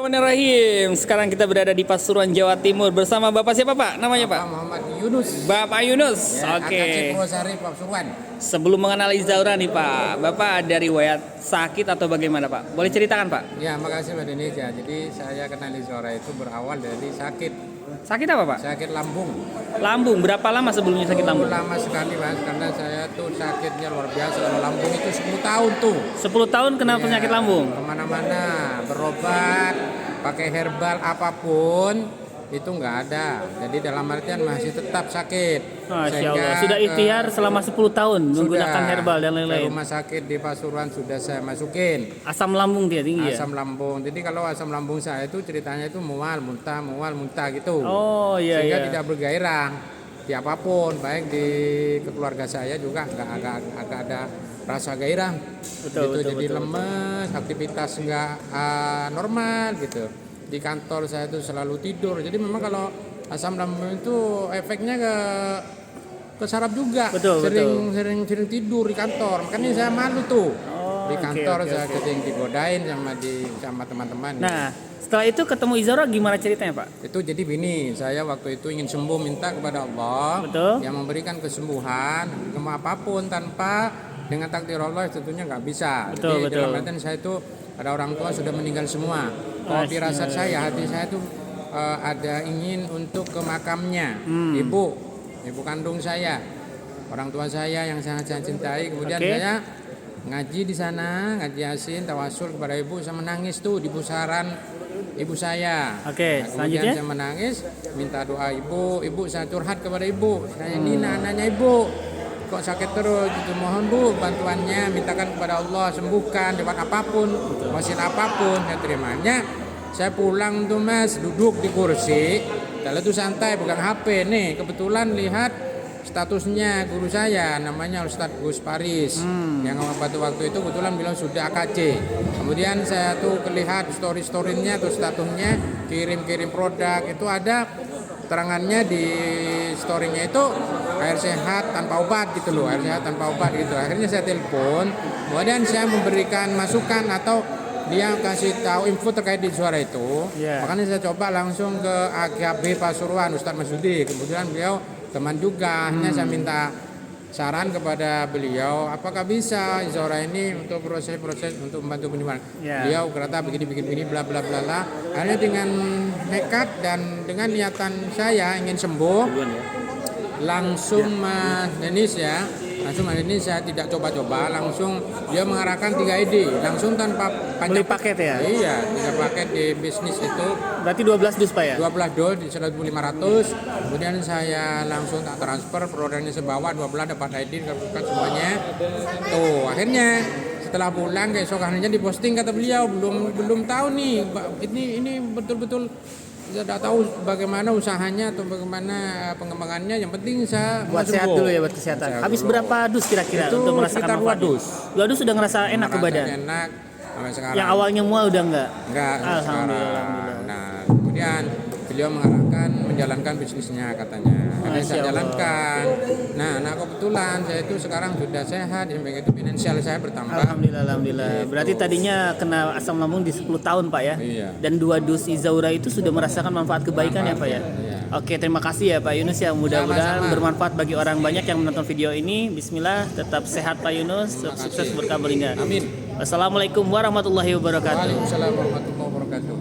Bismillahirrahmanirrahim. Sekarang kita berada di Pasuruan, Jawa Timur bersama Bapak siapa Pak? Namanya Pak? Muhammad Yunus. Bapak Yunus. Ya, Oke. Purwosari, Pasuruan. Sebelum mengenali Zaura nih Pak, Bapak ada riwayat sakit atau bagaimana Pak? Boleh ceritakan Pak? Ya, makasih Mbak Indonesia. Jadi saya kenali Zaura itu berawal dari sakit. Sakit apa Pak? Sakit lambung. Lambung. Berapa lama sebelumnya sakit lambung? Lama sekali Mas, karena saya tuh sakitnya luar biasa. Kalau lambung itu 10 tahun tuh. 10 tahun kena Ya, penyakit lambung. Kemana-mana, berobat, pakai herbal apapun, itu nggak ada. Jadi dalam artian masih tetap sakit. Masya Allah. Sudah ikhtiar selama 10 tahun menggunakan herbal dan Ke lain-lain. rumah sakit di Pasuruan sudah saya masukin. Asam lambung dia tinggi ya? Asam lambung. Jadi kalau asam lambung saya itu ceritanya itu mual, muntah gitu. Oh iya Sehingga iya. tidak bergairah di apapun, baik di keluarga saya juga agak ada rasa gairah. Betul, Gitu. betul, Jadi betul, lemes, aktivitas nggak normal gitu. Di kantor saya itu selalu tidur. Jadi memang kalau asam lambung itu efeknya ke saraf juga. Betul, sering tidur di kantor. Makanya saya malu tuh. Oh, Di kantor oke, saya oke. sering digodain sama teman-teman. Nah, setelah itu ketemu Izara gimana ceritanya Pak? Itu jadi begini, saya waktu itu ingin sembuh, minta kepada Allah Betul. yang memberikan kesembuhan apapun tanpa dengan takdir Allah tentunya nggak bisa. Betul, Jadi betul. dalam artian saya itu ada orang tua sudah meninggal semua. Kalau Masya firasat saya, hati saya itu ada ingin untuk ke makamnya ibu kandung saya, orang tua saya yang sangat saya cintai. Kemudian Oke. saya ngaji di sana, ngaji yasin, tawasul kepada ibu, saya menangis tuh di pusaran ibu saya. Oke, Kemudian selanjutnya? saya menangis, minta doa ibu saya curhat kepada ibu. Saya ini anaknya ibu, kok sakit terus gitu. Mohon Bu bantuannya, mintakan kepada Allah sembuhkan lewat apapun, wasit apapun. Saya terimanya. Saya pulang tuh Mas, duduk di kursi, lalu tuh santai pegang HP nih. Kebetulan lihat statusnya guru saya namanya Ustadz Gus Paris yang waktu itu kebetulan bilang sudah AKC. Kemudian saya tuh lihat story-storynya atau statusnya kirim produk, itu ada terangannya di storynya itu air sehat tanpa obat gitu loh, air sehat tanpa obat gitu. Akhirnya saya telepon, kemudian saya memberikan masukan atau dia kasih tahu info terkait di suara itu. Yeah. Makanya saya coba langsung ke AKB Pasuruan Ustadz Masudi. Kemudian beliau teman juga, hanya saya minta saran kepada beliau apakah bisa Zaura ini untuk proses untuk membantu penyembuhan. Ya. Beliau berkata begini bla bla bla bla. Akhirnya dengan nekat dan dengan niatan saya ingin sembuh, langsung Mas Denis saya tidak coba-coba, langsung dia mengarahkan 3 ide langsung tanpa Beli paket ya? Iya, 3 paket di bisnis itu. Berarti 12 dus Pak ya? 12 dos di 1.500. Kemudian saya langsung tak transfer produknya sebawa 12 dapat ID dapat semuanya. Tuh, akhirnya setelah pulang keesok harinya diposting kata beliau belum tahu nih ini betul-betul saya tidak tahu bagaimana usahanya atau bagaimana pengembangannya. Yang penting saya Buat sehat dulu ya, buat kesehatan. Habis berapa dus kira-kira Itu untuk merasakan sekitar 2 manfaatnya? dus. 2 dus sudah ngerasa enak ke badan? Enak sampai sekarang. Yang awalnya mual udah enggak? Enggak, Alhamdulillah, sekarang. alhamdulillah. Nah, kemudian beliau mengarahkan menjalankan bisnisnya katanya. Akhirnya Masya saya Allah. jalankan. Nah kebetulan saya itu sekarang sudah sehat, yang begitu finansial saya bertambah. Alhamdulillah. Berarti tadinya kena asam lambung di 10 tahun Pak ya? Iya. Dan 2 dus Izaura itu sudah merasakan manfaat kebaikan ya Pak ya? Iya. Oke, terima kasih ya Pak Yunus ya. Mudah-mudahan Sama-sama. bermanfaat bagi orang banyak yang menonton video ini. Bismillah, tetap sehat Pak Yunus. Sukses berkah berlimpah. Amin. Wassalamualaikum warahmatullahi wabarakatuh. Waalaikumsalam warahmatullahi wabarakatuh.